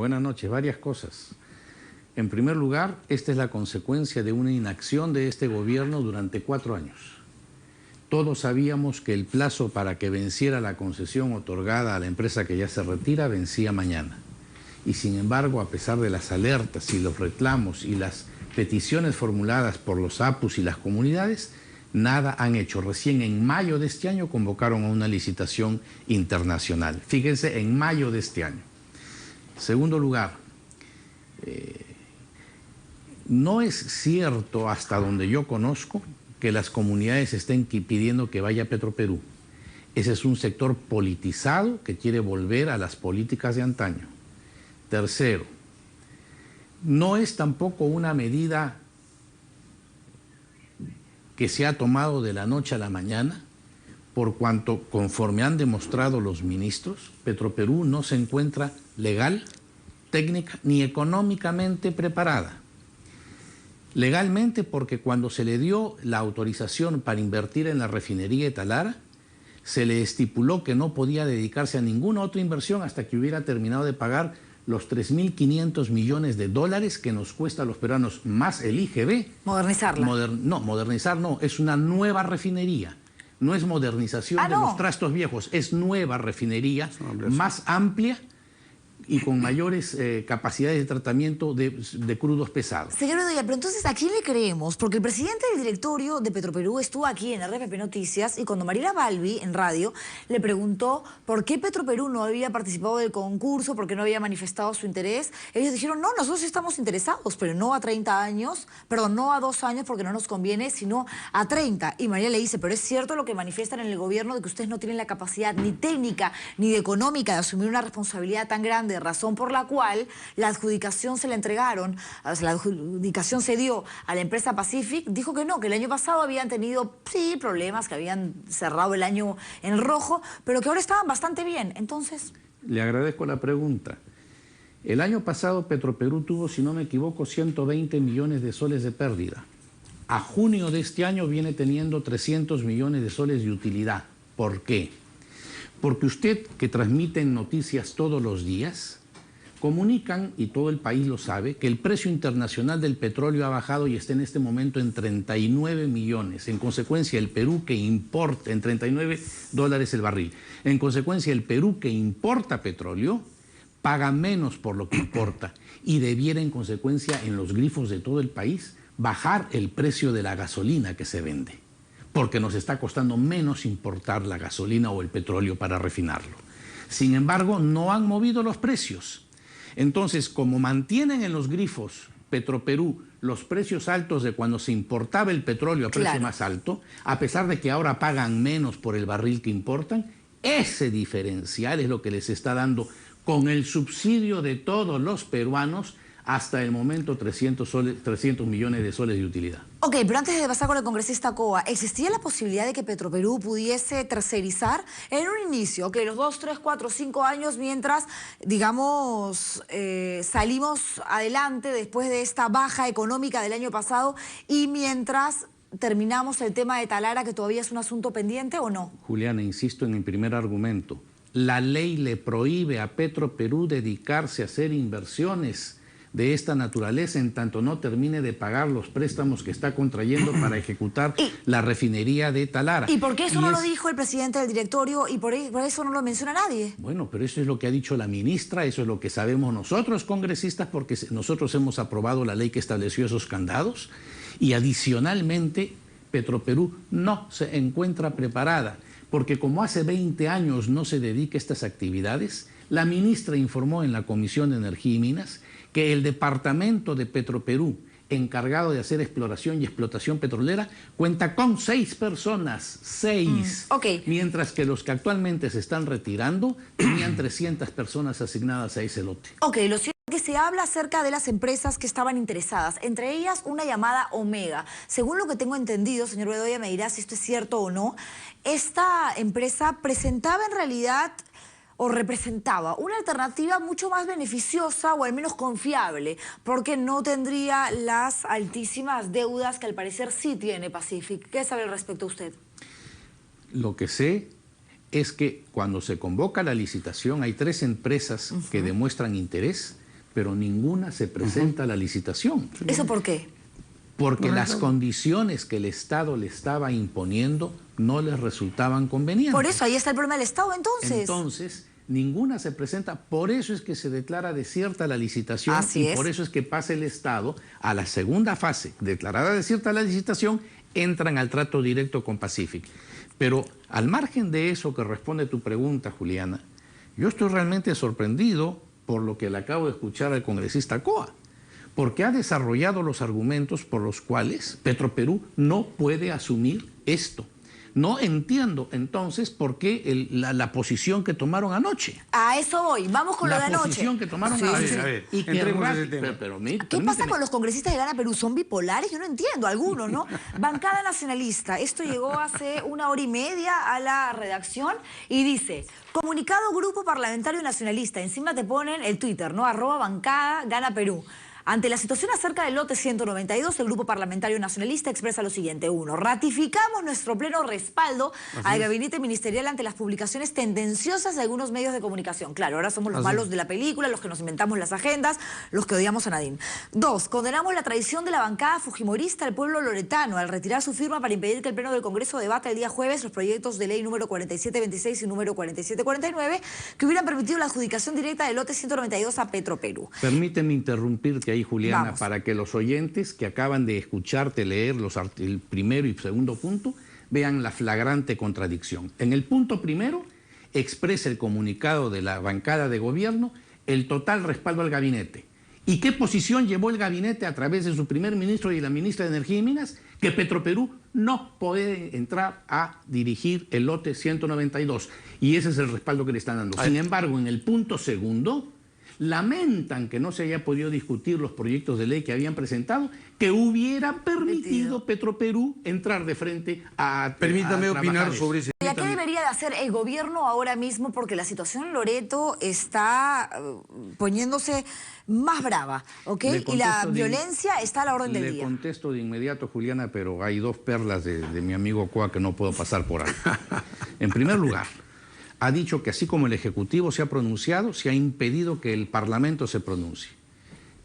Buenas noches, varias cosas. En primer lugar, esta es la consecuencia de una inacción de este gobierno durante 4 años. Todos sabíamos que el plazo para que venciera la concesión otorgada a la empresa que ya se retira vencía mañana. Y sin embargo, a pesar de las alertas y los reclamos y las peticiones formuladas por los APUs y las comunidades, nada han hecho. Recién en mayo de este año convocaron a una licitación internacional. Fíjense, en mayo de este año. Segundo lugar, no es cierto, hasta donde yo conozco, que las comunidades estén pidiendo que vaya Petroperú. Ese es un sector politizado que quiere volver a las políticas de antaño. Tercero, no es tampoco una medida que se ha tomado de la noche a la mañana, por cuanto, conforme han demostrado los ministros, Petroperú no se encuentra legal, técnica ni económicamente preparada. Legalmente, porque cuando se le dio la autorización para invertir en la refinería de Talara, se le estipuló que no podía dedicarse a ninguna otra inversión hasta que hubiera terminado de pagar los 3.500 millones de dólares que nos cuesta a los peruanos, más el IGB. Modernizarla. Modernizar no, es una nueva refinería. No es modernización de los trastos viejos, es nueva refinería, más amplia y con mayores capacidades de tratamiento de crudos pesados. Señor Bedoya, pero entonces, ¿a quién le creemos? Porque el presidente del directorio de Petroperú estuvo aquí en RPP Noticias y cuando Mariela Balbi, en radio, le preguntó por qué Petroperú no había participado del concurso, por qué no había manifestado su interés, ellos dijeron, no, nosotros estamos interesados, pero no a 30 años, perdón, no a 2 años porque no nos conviene, sino a 30. Y Mariela le dice, pero es cierto lo que manifiestan en el gobierno de que ustedes no tienen la capacidad ni técnica ni de económica de asumir una responsabilidad tan grande, razón por la cual la adjudicación se la entregaron, o sea, la adjudicación se dio a la empresa Pacific. Dijo que no, que el año pasado habían tenido, sí, problemas, que habían cerrado el año en rojo, pero que ahora estaban bastante bien. Entonces... Le agradezco la pregunta. El año pasado Petroperú tuvo, si no me equivoco, 120 millones de soles de pérdida. A junio de este año viene teniendo 300 millones de soles de utilidad. ¿Por qué? Porque usted, que transmite noticias todos los días, comunican, y todo el país lo sabe, que el precio internacional del petróleo ha bajado y está en este momento en 39 millones. En consecuencia, el Perú que importa, en 39 dólares el barril. En consecuencia, el Perú que importa petróleo paga menos por lo que importa y debiera, en consecuencia, en los grifos de todo el país, bajar el precio de la gasolina que se vende, porque nos está costando menos importar la gasolina o el petróleo para refinarlo. Sin embargo, no han movido los precios. Entonces, como mantienen en los grifos Petroperú los precios altos de cuando se importaba el petróleo a precio más alto, a pesar de que ahora pagan menos por el barril que importan, ese diferencial es lo que les está dando, con el subsidio de todos los peruanos, hasta el momento 300 millones de soles de utilidad. Ok, pero antes de pasar con el congresista Coa, ¿existía la posibilidad de que Petroperú pudiese tercerizar en un inicio, que los 2, 3, 4, 5 años mientras, digamos, salimos adelante después de esta baja económica del año pasado y mientras terminamos el tema de Talara, que todavía es un asunto pendiente, o no? Juliana, insisto en mi primer argumento. La ley le prohíbe a Petroperú dedicarse a hacer inversiones de esta naturaleza en tanto no termine de pagar los préstamos que está contrayendo para ejecutar la refinería de Talara. ¿Y por qué eso no lo dijo el presidente del directorio y por eso no lo menciona nadie? Bueno, pero eso es lo que ha dicho la ministra, eso es lo que sabemos nosotros, congresistas, porque nosotros hemos aprobado la ley que estableció esos candados y adicionalmente Petroperú no se encuentra preparada, porque como hace 20 años no se dedica a estas actividades, la ministra informó en la Comisión de Energía y Minas que el departamento de Petroperú, encargado de hacer exploración y explotación petrolera, cuenta con 6 personas, 6. Mientras que los que actualmente se están retirando tenían 300 personas asignadas a ese lote. Ok, lo cierto es que se habla acerca de las empresas que estaban interesadas, entre ellas una llamada Omega. Según lo que tengo entendido, señor Bedoya me dirá si esto es cierto o no, esta empresa presentaba en realidad o representaba una alternativa mucho más beneficiosa o al menos confiable, porque no tendría las altísimas deudas que al parecer sí tiene Pacific. ¿Qué sabe al respecto usted? Lo que sé es que cuando se convoca la licitación hay 3 empresas que demuestran interés pero ninguna se presenta a la licitación. ¿Eso por qué? Porque las condiciones que el Estado le estaba imponiendo no les resultaban convenientes. Por eso, ahí está el problema del Estado, entonces. Entonces, ninguna se presenta. Por eso es que se declara desierta la licitación. Así es. Por eso es que pasa el Estado a la segunda fase. Declarada desierta la licitación, entran al trato directo con Pacific. Pero al margen de eso que responde tu pregunta, Juliana, yo estoy realmente sorprendido por lo que le acabo de escuchar al congresista Coa, porque ha desarrollado los argumentos por los cuales Petroperú no puede asumir esto. No entiendo entonces por qué la posición que tomaron anoche. A eso voy, vamos con lo de anoche. La posición que tomaron anoche. A ver, y que ¿Qué pasa con los congresistas de Gana Perú? ¿Son bipolares? Yo no entiendo, algunos, ¿no? Bancada nacionalista. Esto llegó hace 1 hora y media a la redacción y dice: comunicado Grupo Parlamentario Nacionalista. Encima te ponen el Twitter, ¿no? @bancada Gana Perú. Ante la situación acerca del lote 192, el Grupo Parlamentario Nacionalista expresa lo siguiente. 1. Ratificamos nuestro pleno respaldo al gabinete ministerial ante las publicaciones tendenciosas de algunos medios de comunicación. Claro, ahora somos los malos de la película, los que nos inventamos las agendas, los que odiamos a Nadine. 2. Condenamos la traición de la bancada fujimorista al pueblo loretano al retirar su firma para impedir que el Pleno del Congreso debata el día jueves los proyectos de ley número 4726 y número 4749 que hubieran permitido la adjudicación directa del lote 192 a Petroperú. Permíteme interrumpirte ahí, Juliana, Vamos. para que los oyentes que acaban de escucharte leer el primero y segundo punto vean la flagrante contradicción. En el punto primero expresa el comunicado de la bancada de gobierno el total respaldo al gabinete. ¿Y qué posición llevó el gabinete a través de su primer ministro y la ministra de Energía y Minas? Que Petroperú no puede entrar a dirigir el lote 192. Y ese es el respaldo que le están dando. Sin embargo, en el punto segundo, lamentan que no se haya podido discutir los proyectos de ley que habían presentado, que hubieran permitido Petroperú entrar de frente a Permítame opinar sobre ese. ¿Y a qué debería de hacer el gobierno ahora mismo? Porque la situación en Loreto está poniéndose más brava, ¿ok? Y la violencia está a la orden del Le día. contesto de inmediato, Juliana, pero hay dos perlas de mi amigo Coa que no puedo pasar por alto. En primer lugar, ha dicho que así como el Ejecutivo se ha pronunciado, se ha impedido que el Parlamento se pronuncie.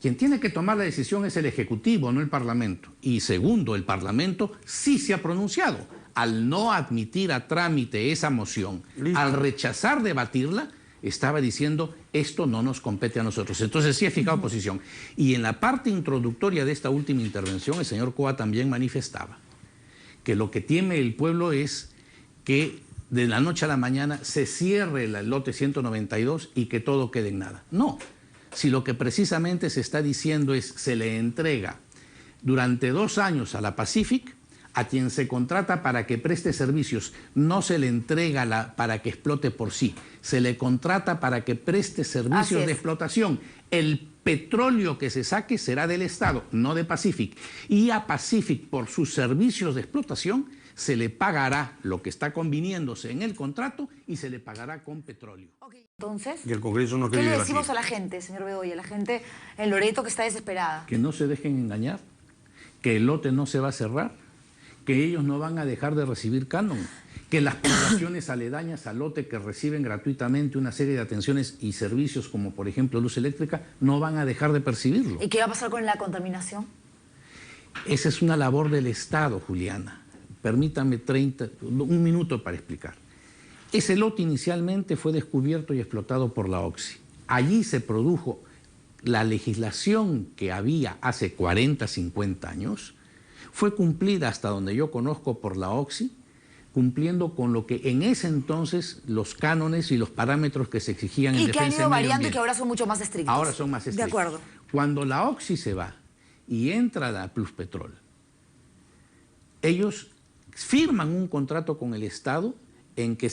Quien tiene que tomar la decisión es el Ejecutivo, no el Parlamento. Y segundo, el Parlamento sí se ha pronunciado. Al no admitir a trámite esa moción, al rechazar debatirla, estaba diciendo, esto no nos compete a nosotros. Entonces sí ha fijado posición. Y en la parte introductoria de esta última intervención, el señor Coa también manifestaba que lo que teme el pueblo es que de la noche a la mañana se cierre el lote 192 y que todo quede en nada. No, si lo que precisamente se está diciendo es se le entrega durante 2 años a la Pacific, a quien se contrata para que preste servicios, no se le entrega para que explote por sí, se le contrata para que preste servicios de explotación. El petróleo que se saque será del Estado, no de Pacific. Y a Pacific, por sus servicios de explotación, se le pagará lo que está conviniéndose en el contrato y se le pagará con petróleo. Okay. Entonces, Y el Congreso no ¿qué le decimos a la gente, señor Bedoya, a la gente en Loreto que está desesperada? Que no se dejen engañar, que el lote no se va a cerrar, que ellos no van a dejar de recibir canon, que las poblaciones aledañas al lote que reciben gratuitamente una serie de atenciones y servicios como por ejemplo luz eléctrica no van a dejar de percibirlo. ¿Y qué va a pasar con la contaminación? Esa es una labor del Estado, Juliana. Permítame 1 minuto para explicar. Ese lote inicialmente fue descubierto y explotado por la OXI. Allí se produjo la legislación que había hace 40, 50 años, fue cumplida hasta donde yo conozco por la OXI, cumpliendo con lo que en ese entonces los cánones y los parámetros que se exigían en defensa del medio ambiente. Y que han ido variando y que ahora son mucho más estrictos. Ahora son más estrictos. De acuerdo. Cuando la OXI se va y entra la Pluspetrol, ellos firman un contrato con el Estado en que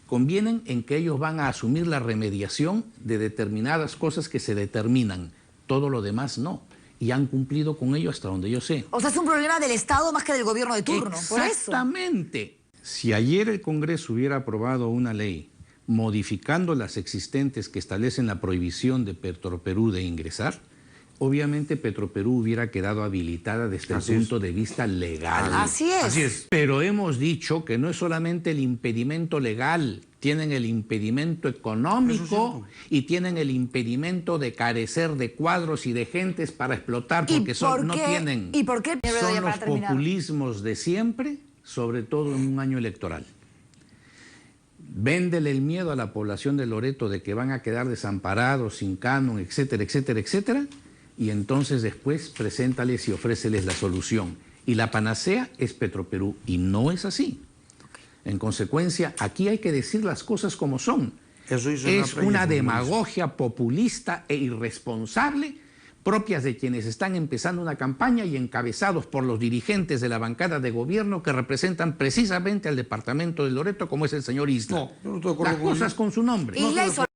convienen en que ellos van a asumir la remediación de determinadas cosas que se determinan. Todo lo demás no. Y han cumplido con ello hasta donde yo sé. O sea, es un problema del Estado más que del gobierno de turno. Exactamente. Si ayer el Congreso hubiera aprobado una ley modificando las existentes que establecen la prohibición de Petroperú de ingresar, obviamente Petroperú hubiera quedado habilitada desde el punto de vista legal. Así es. Así es. Pero hemos dicho que no es solamente el impedimento legal tienen el impedimento económico y tienen el impedimento de carecer de cuadros y de gentes para explotar, porque no tienen. ¿Y por qué? Son los populismos de siempre, sobre todo en un año electoral. Véndele el miedo a la población de Loreto de que van a quedar desamparados, sin canon, etcétera, etcétera, etcétera, y entonces después preséntales y ofréceles la solución. Y la panacea es Petroperú, y no es así. En consecuencia, aquí hay que decir las cosas como son. Es una demagogia populista e irresponsable, propias de quienes están empezando una campaña y encabezados por los dirigentes de la bancada de gobierno que representan precisamente al departamento de Loreto, como es el señor Isla. No, yo no estoy de acuerdo las cosas con su nombre. Isla y